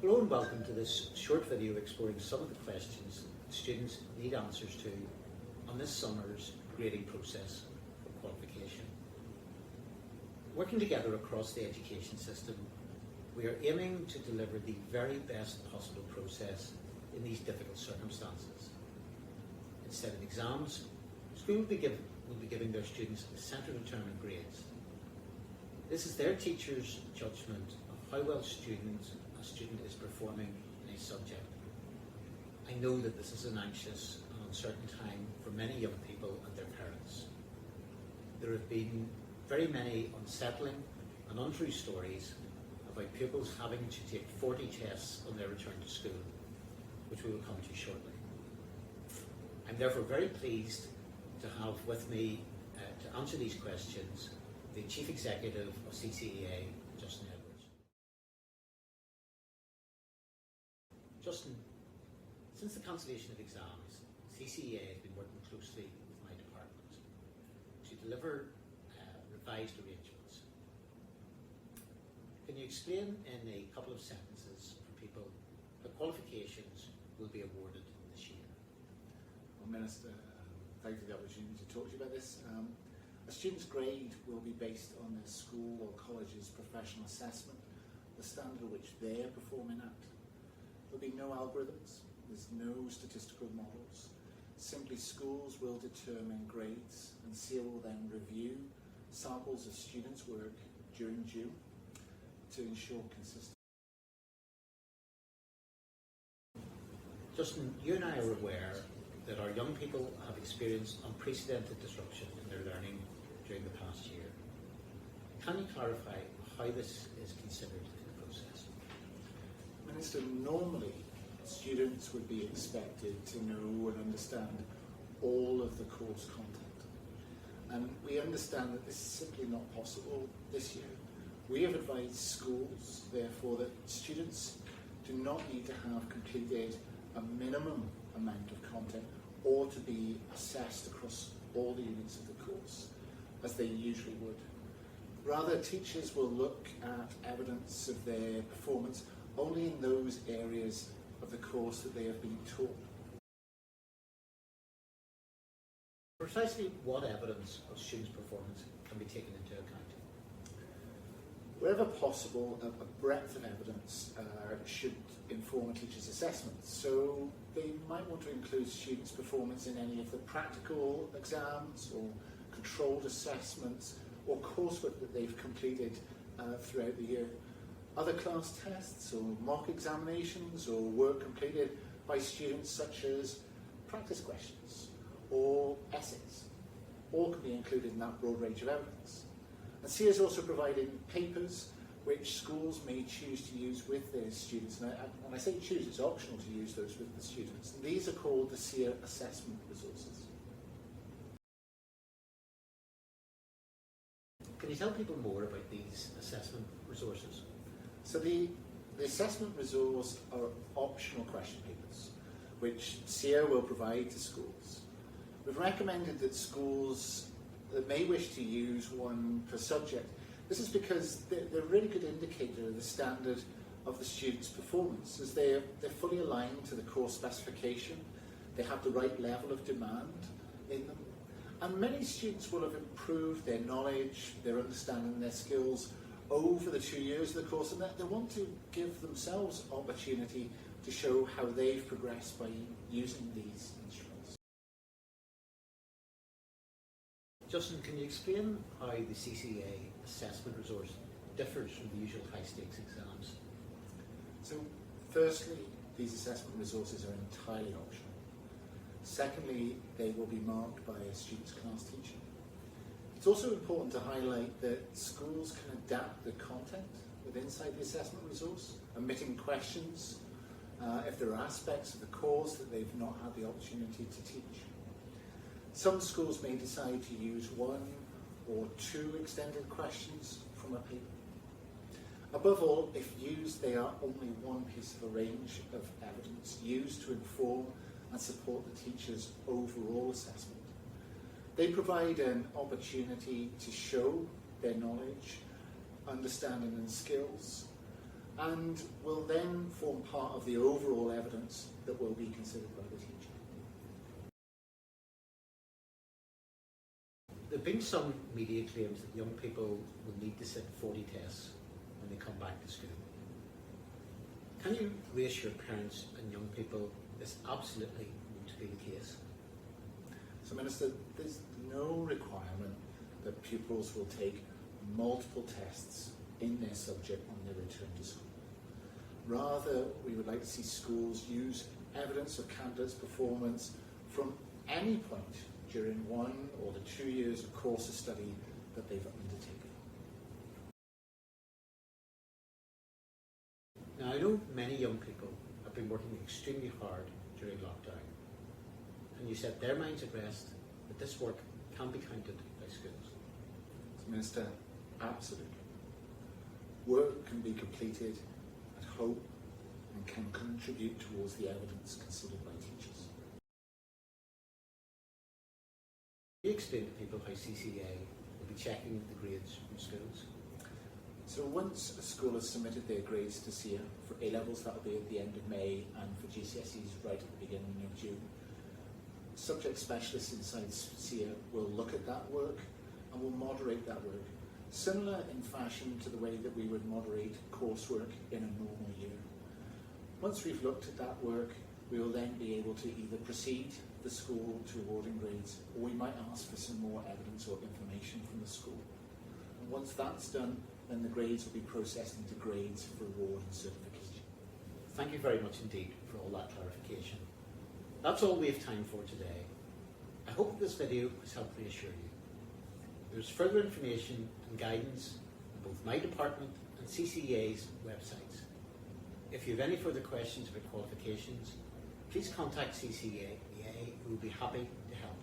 Hello and welcome to this short video exploring some of the questions students need answers to on this summer's grading process for qualification. Working together across the education system, we are aiming to deliver the very best possible process in these difficult circumstances. Instead of exams, school will be giving their students a centre-determined grades. This is their teacher's judgment of how well a student is performing in a subject. I know that this is an anxious and uncertain time for many young people and their parents. There have been very many unsettling and untrue stories about pupils having to take 40 tests on their return to school, which we will come to shortly. I'm therefore very pleased to have with me to answer these questions the Chief Executive of CCEA, Justin. Justin, since the cancellation of exams, CCEA has been working closely with my department to deliver revised arrangements. Can you explain in a couple of sentences for people the qualifications will be awarded this year? Well, Minister, thank you for the opportunity to talk to you about this. A student's grade will be based on their school or college's professional assessment, the standard at which they're performing at. There'll be no algorithms, there's no statistical models. Simply schools will determine grades and CCEA will then review samples of students' work during June to ensure consistency. Justin, you and I are aware that our young people have experienced unprecedented disruption in their learning during the past year. Can you clarify how this is considered in the process? Minister, normally students would be expected to know and understand all of the course content. And we understand that this is simply not possible this year. We have advised schools, therefore, that students do not need to have completed a minimum amount of content or to be assessed across all the units of the course, as they usually would. Rather, teachers will look at evidence of their performance only in those areas of the course that they have been taught. Precisely what evidence of students' performance can be taken into account? Wherever possible, a breadth of evidence should inform a teacher's assessment. So they might want to include students' performance in any of the practical exams or controlled assessments or coursework that they've completed throughout the year. Other class tests or mock examinations or work completed by students such as practice questions or essays, all can be included in that broad range of evidence. And CCEA is also providing papers which schools may choose to use with their students. And when I say choose, it's optional to use those with the students. And these are called the CCEA assessment resources. Can you tell people more about these assessment resources? So the assessment resource are optional question papers, which CCEA will provide to schools. We've recommended that schools that may wish to use one per subject. This is because they're a really good indicator of the standard of the student's performance, as they're fully aligned to the course specification, they have the right level of demand in them. And many students will have improved their knowledge, their understanding, their skills over the 2 years of the course, and they want to give themselves opportunity to show how they've progressed by using these instruments. Justin, can you explain how the CCEA assessment resource differs from the usual high-stakes exams? So, firstly, these assessment resources are entirely optional. Secondly, they will be marked by a student's class teacher. It's also important to highlight that schools can adapt the content within the assessment resource, omitting questions if there are aspects of the course that they've not had the opportunity to teach. Some schools may decide to use 1 or 2 extended questions from a paper. Above all, if used, they are only one piece of a range of evidence used to inform and support the teacher's overall assessment. They provide an opportunity to show their knowledge, understanding and skills, and will then form part of the overall evidence that will be considered by the teacher. There have been some media claims that young people will need to sit 40 tests when they come back to school. Can you reassure parents and young people this absolutely won't be the case? So, Minister, there's no requirement that pupils will take multiple tests in their subject on their return to school. Rather, we would like to see schools use evidence of candidates' performance from any point during 1 or the 2 years of course of study that they've undertaken. Now, I know many young people have been working extremely hard during lockdown, and you set their minds at rest that this work can be counted by schools. So, Minister, absolutely. Work can be completed at home and can contribute towards the evidence considered by teachers. Can you explain to people how CCEA will be checking the grades from schools? So once a school has submitted their grades to CCEA, for A-levels that will be at the end of May, and for GCSEs right at the beginning of June, subject specialists inside CCEA will look at that work and will moderate that work, similar in fashion to the way that we would moderate coursework in a normal year. Once we've looked at that work, we will then be able to either proceed the school to awarding grades, or we might ask for some more evidence or information from the school. And once that's done, then the grades will be processed into grades for award and certification. Thank you very much indeed for all that clarification. That's all we have time for today. I hope this video has helped reassure you. There's further information and guidance on both my department and CCEA's websites. If you have any further questions about qualifications, please contact CCEA, who will be happy to help.